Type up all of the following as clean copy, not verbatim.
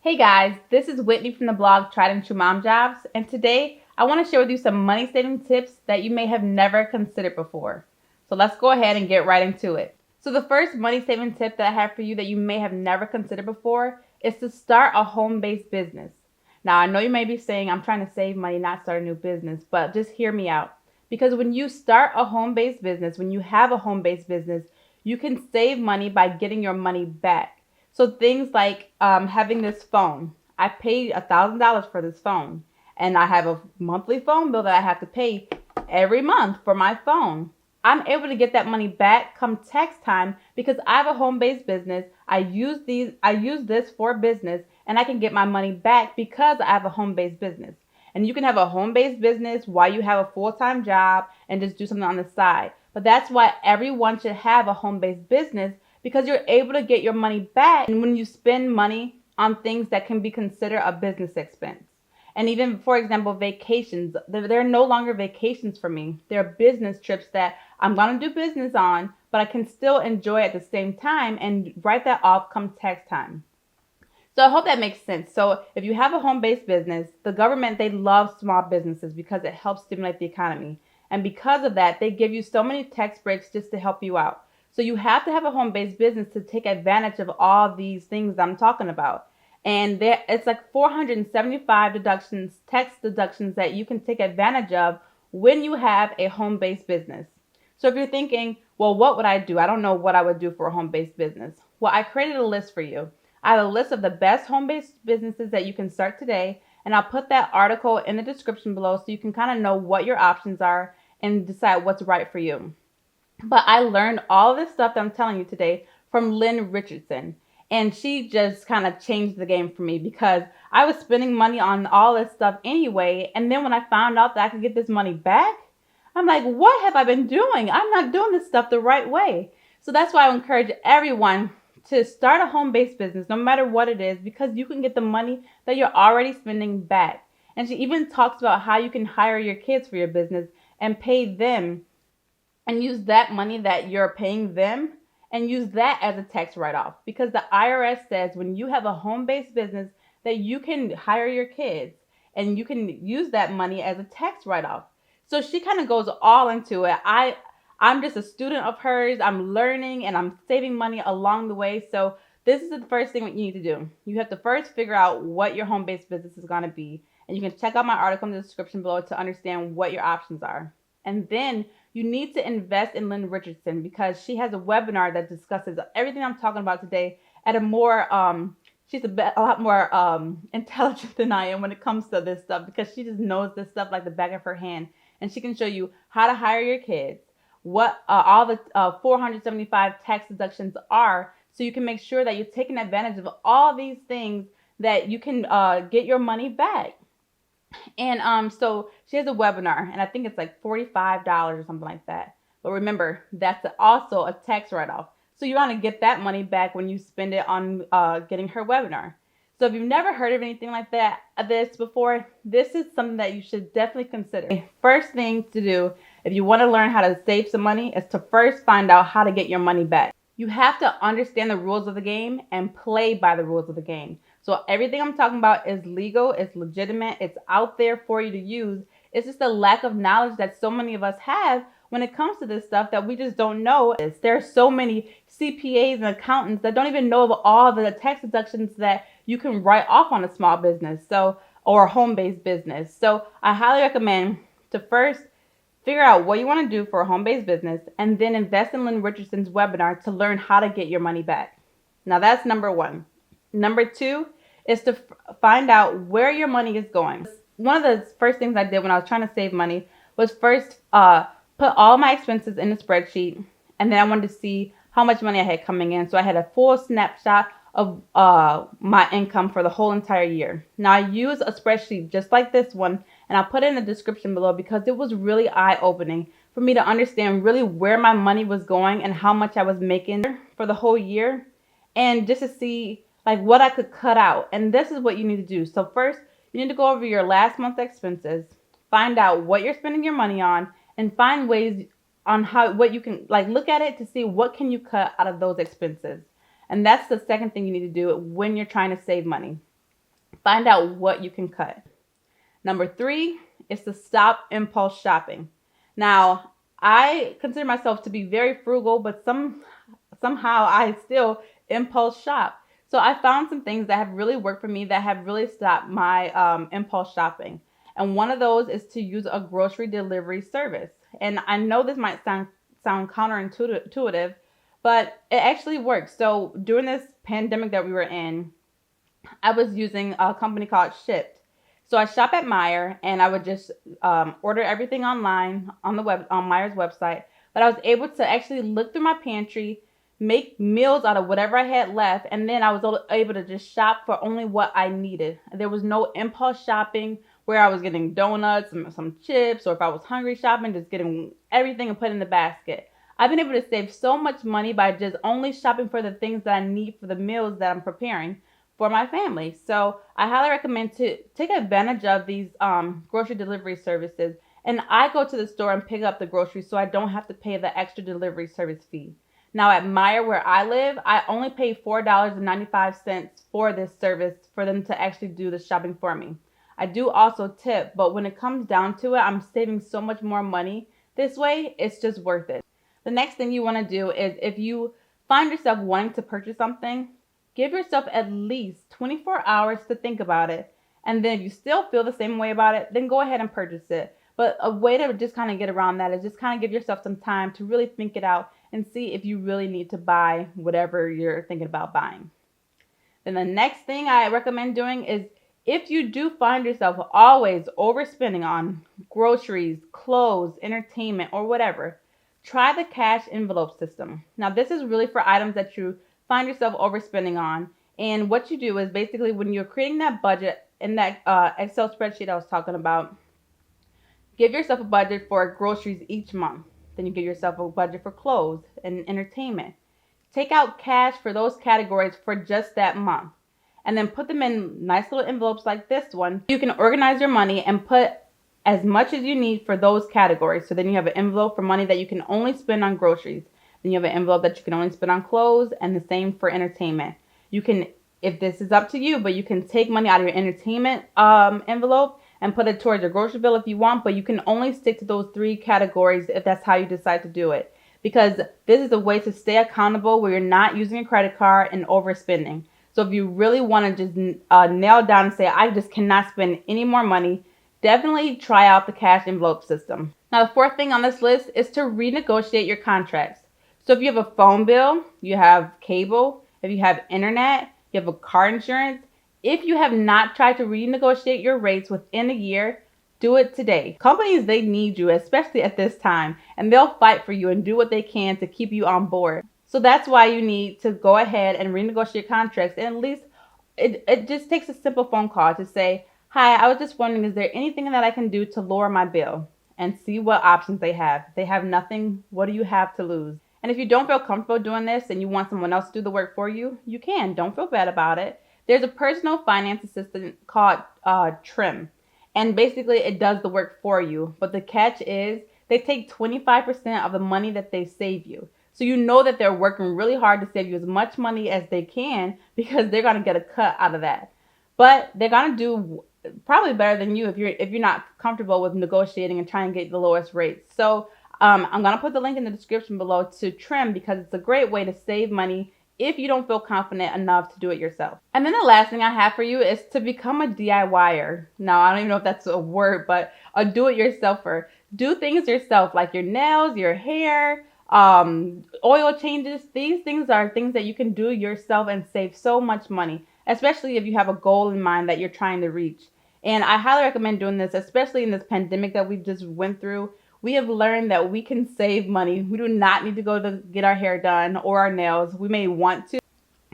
Hey guys, this is Whitney from the blog Tried and True Mom Jobs, and today I want to share with you some money saving tips that you may have never considered before. So let's go ahead and get right into it. So the first money saving tip that I have for you that you may have never considered before is to start a home-based business. Now I know you may be saying I'm trying to save money, not start a new business, but just hear me out. Because when you start a home-based business, when you have a home-based business, you can save money by getting your money back. So things like having this phone. I paid $1,000 for this phone, and I have a monthly phone bill that I have to pay every month for my phone. I'm able to get that money back come tax time because I have a home-based business. I use this for business, and I can get my money back because I have a home-based business. And you can have a home-based business while you have a full-time job and just do something on the side. But that's why everyone should have a home-based business, because you're able to get your money back when you spend money on things that can be considered a business expense. And even, for example, vacations, they're no longer vacations for me. They're business trips that I'm going to do business on, but I can still enjoy at the same time and write that off come tax time. So I hope that makes sense. So if you have a home-based business, the government, they love small businesses because it helps stimulate the economy. And because of that, they give you so many tax breaks just to help you out. So you have to have a home-based business to take advantage of all these things I'm talking about. And it's like 475 deductions, tax deductions that you can take advantage of when you have a home-based business. So if you're thinking, well, what would I do? I don't know what I would do for a home-based business. Well, I created a list for you. I have a list of the best home-based businesses that you can start today, and I'll put that article in the description below so you can kind of know what your options are and decide what's right for you. But I learned all this stuff that I'm telling you today from Lynn Richardson. And she just kind of changed the game for me because I was spending money on all this stuff anyway. And then when I found out that I could get this money back, I'm like, what have I been doing? I'm not doing this stuff the right way. So that's why I encourage everyone to start a home-based business, no matter what it is, because you can get the money that you're already spending back. And she even talks about how you can hire your kids for your business and pay them and use that money that you're paying them and use that as a tax write-off, because the IRS says when you have a home-based business that you can hire your kids and you can use that money as a tax write-off. So she kind of goes all into it. I'm just a student of hers. I'm learning and I'm saving money along the way. So this is the first thing that you need to do. You have to first figure out what your home-based business is going to be. And you can check out my article in the description below to understand what your options are. And then you need to invest in Lynn Richardson because she has a webinar that discusses everything I'm talking about today at a more, she's a lot more intelligent than I am when it comes to this stuff, because she just knows this stuff like the back of her hand. And she can show you how to hire your kids, what all the 475 tax deductions are, so you can make sure that you're taking advantage of all these things that you can get your money back. And so she has a webinar, and I think it's like $45 or something like that. But remember, that's also a tax write-off. So you want to get that money back when you spend it on getting her webinar. So if you've never heard of anything like this before, this is something that you should definitely consider. First thing to do, if you want to learn how to save some money, is to first find out how to get your money back. You have to understand the rules of the game and play by the rules of the game. So everything I'm talking about is legal, it's legitimate, it's out there for you to use. It's just a lack of knowledge that so many of us have when it comes to this stuff that we just don't know. There are so many CPAs and accountants that don't even know of all the tax deductions that you can write off on a small business, or a home-based business. So I highly recommend to first figure out what you want to do for a home-based business, and then invest in Lynn Richardson's webinar to learn how to get your money back. Now that's number one. Number two is to find out where your money is going. One of the first things I did when I was trying to save money was first put all my expenses in a spreadsheet, and then I wanted to see how much money I had coming in. So I had a full snapshot of my income for the whole entire year. Now I use a spreadsheet just like this one, and I'll put it in the description below because it was really eye-opening for me to understand really where my money was going and how much I was making for the whole year, and just to see like what I could cut out. And this is what you need to do. So first, you need to go over your last month's expenses, find out what you're spending your money on, and find ways on what you can, like, look at it to see what can you cut out of those expenses. And that's the second thing you need to do when you're trying to save money. Find out what you can cut. Number 3 is to stop impulse shopping. Now, I consider myself to be very frugal, but somehow I still impulse shop. So I found some things that have really worked for me that have really stopped my impulse shopping. And one of those is to use a grocery delivery service. And I know this might sound counterintuitive, but it actually works. So during this pandemic that we were in, I was using a company called Shipt. So I shop at Meijer, and I would just order everything online on the web on Meijer's website. But I was able to actually look through my pantry, make meals out of whatever I had left, and then I was able to just shop for only what I needed. There was no impulse shopping where I was getting donuts and some chips, or if I was hungry shopping, just getting everything and put in the basket. I've been able to save so much money by just only shopping for the things that I need for the meals that I'm preparing for my family. So I highly recommend to take advantage of these grocery delivery services. And I go to the store and pick up the groceries so I don't have to pay the extra delivery service fee. Now at Meijer, where I live, I only pay $4.95 for this service for them to actually do the shopping for me. I do also tip, but when it comes down to it, I'm saving so much more money this way. It's just worth it. The next thing you want to do is, if you find yourself wanting to purchase something, give yourself at least 24 hours to think about it. And then if you still feel the same way about it, then go ahead and purchase it. But a way to just kind of get around that is just kind of give yourself some time to really think it out and see if you really need to buy whatever you're thinking about buying. Then the next thing I recommend doing is, if you do find yourself always overspending on groceries, clothes, entertainment, or whatever, try the cash envelope system. Now, this is really for items that you find yourself overspending on. And what you do is, basically, when you're creating that budget in that Excel spreadsheet I was talking about, give yourself a budget for groceries each month. Then you give yourself a budget for clothes and entertainment. Take out cash for those categories for just that month, and then put them in nice little envelopes like this one. You can organize your money and put as much as you need for those categories. So then you have an envelope for money that you can only spend on groceries. Then you have an envelope that you can only spend on clothes, and the same for entertainment. You can, if this is up to you, but you can take money out of your entertainment envelope and put it towards your grocery bill if you want, but you can only stick to those 3 categories if that's how you decide to do it. Because this is a way to stay accountable where you're not using a credit card and overspending. So if you really want to just nail down and say, I just cannot spend any more money, definitely try out the cash envelope system. Now, the 4th thing on this list is to renegotiate your contracts. So if you have a phone bill, you have cable, if you have internet, you have a car insurance, if you have not tried to renegotiate your rates within a year, do it today. Companies, they need you, especially at this time, and they'll fight for you and do what they can to keep you on board. So that's why you need to go ahead and renegotiate contracts. And at least it just takes a simple phone call to say, hi, I was just wondering, is there anything that I can do to lower my bill? And see what options they have. If they have nothing, what do you have to lose? And if you don't feel comfortable doing this and you want someone else to do the work for you, you can. Don't feel bad about it. There's a personal finance assistant called Trim. And basically it does the work for you. But the catch is, they take 25% of the money that they save you. So you know that they're working really hard to save you as much money as they can, because they're going to get a cut out of that. But they're going to do probably better than you if you're not comfortable with negotiating and trying to get the lowest rates. So I'm going to put the link in the description below to Trim, because it's a great way to save money if you don't feel confident enough to do it yourself. And then the last thing I have for you is to become a DIYer. Now, I don't even know if that's a word, but a do-it-yourselfer. Do things yourself, like your nails, your hair, oil changes. These things are things that you can do yourself and save so much money, especially if you have a goal in mind that you're trying to reach. And I highly recommend doing this, especially in this pandemic that we just went through. We have learned that we can save money. We do not need to go to get our hair done or our nails. We may want to,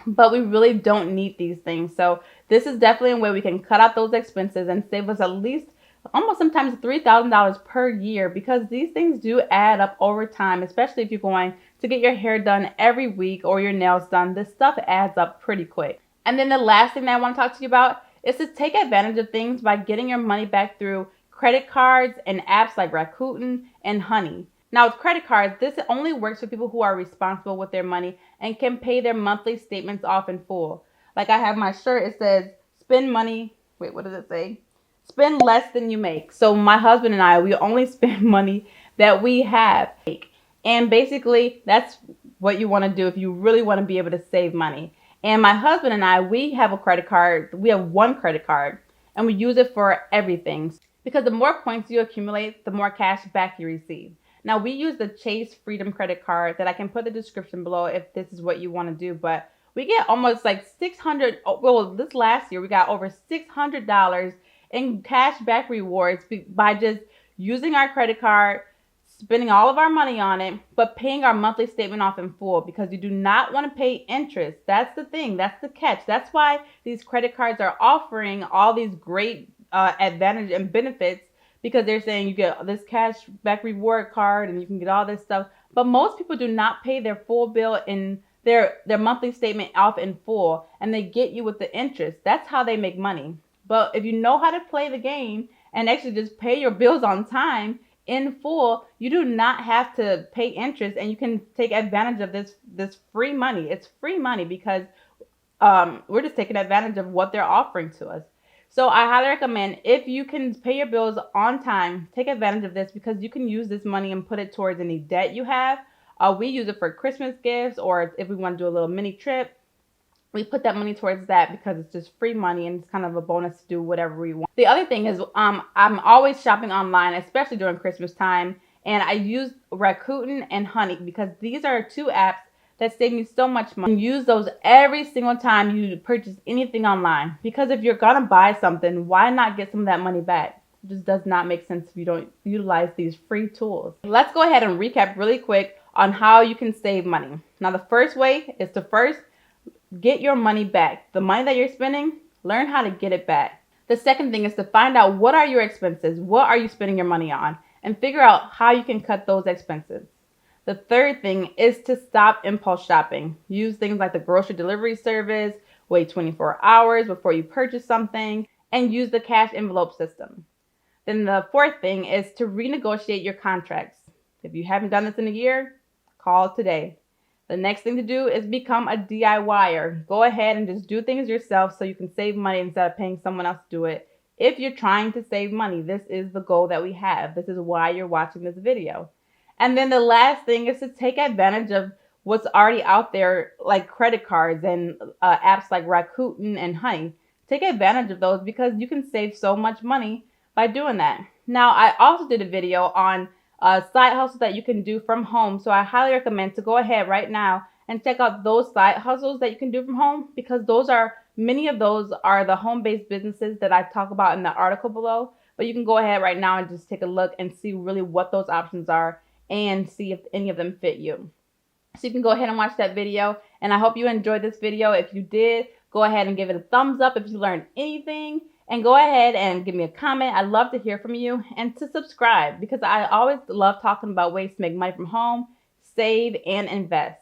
but we really don't need these things. So this is definitely a way we can cut out those expenses and save us at least almost sometimes $3,000 per year, because these things do add up over time, especially if you're going to get your hair done every week or your nails done. This stuff adds up pretty quick. And then the last thing that I want to talk to you about is to take advantage of things by getting your money back through credit cards and apps like Rakuten and Honey. Now, with credit cards, this only works for people who are responsible with their money and can pay their monthly statements off in full. Like I have my shirt, it says spend money. Wait, what does it say? Spend less than you make. So my husband and I, we only spend money that we have. And basically, that's what you want to do if you really want to be able to save money. And my husband and I, we have a credit card. We have one credit card, and we use it for everything. Because the more points you accumulate, the more cash back you receive. Now, we use the Chase Freedom credit card that I can put the description below if this is what you want to do. But we get almost like 600. Well, this last year, we got over $600 in cash back rewards by just using our credit card, spending all of our money on it, but paying our monthly statement off in full, because you do not want to pay interest. That's the thing. That's the catch. That's why these credit cards are offering all these great advantage and benefits, because they're saying you get this cash back reward card and you can get all this stuff. But most people do not pay their full bill in their monthly statement off in full, and they get you with the interest. That's how they make money. But if you know how to play the game and actually just pay your bills on time in full, you do not have to pay interest, and you can take advantage of this free money. It's free money because we're just taking advantage of what they're offering to us. So I highly recommend, if you can pay your bills on time, take advantage of this, because you can use this money and put it towards any debt you have. We use it for Christmas gifts, or if we want to do a little mini trip, we put that money towards that because it's just free money and it's kind of a bonus to do whatever we want. The other thing is I'm always shopping online, especially during Christmas time, and I use Rakuten and Honey because these are two apps that save me so much money. Use those every single time you purchase anything online, because if you're gonna buy something, why not get some of that money back? It just does not make sense if you don't utilize these free tools. Let's go ahead and recap really quick on how you can save money. Now, the first way is to first get your money back. The money that you're spending, learn how to get it back. The second thing is to find out what are your expenses, what are you spending your money on, and figure out how you can cut those expenses. The third thing is to stop impulse shopping. Use things like the grocery delivery service, wait 24 hours before you purchase something, and use the cash envelope system. Then the fourth thing is to renegotiate your contracts. If you haven't done this in a year, call today. The next thing to do is become a DIYer. Go ahead and just do things yourself so you can save money instead of paying someone else to do it. If you're trying to save money, this is the goal that we have. This is why you're watching this video. And then the last thing is to take advantage of what's already out there, like credit cards and apps like Rakuten and Honey. Take advantage of those because you can save so much money by doing that. Now, I also did a video on side hustles that you can do from home. So I highly recommend to go ahead right now and check out those side hustles that you can do from home, because many of those are the home-based businesses that I talk about in the article below. But you can go ahead right now and just take a look and see really what those options are and see if any of them fit you. So you can go ahead and watch that video, and I hope you enjoyed this video. If you did, go ahead and give it a thumbs up if you learned anything, and go ahead and give me a comment. I'd love to hear from you, and to subscribe, because I always love talking about ways to make money from home, save, and invest.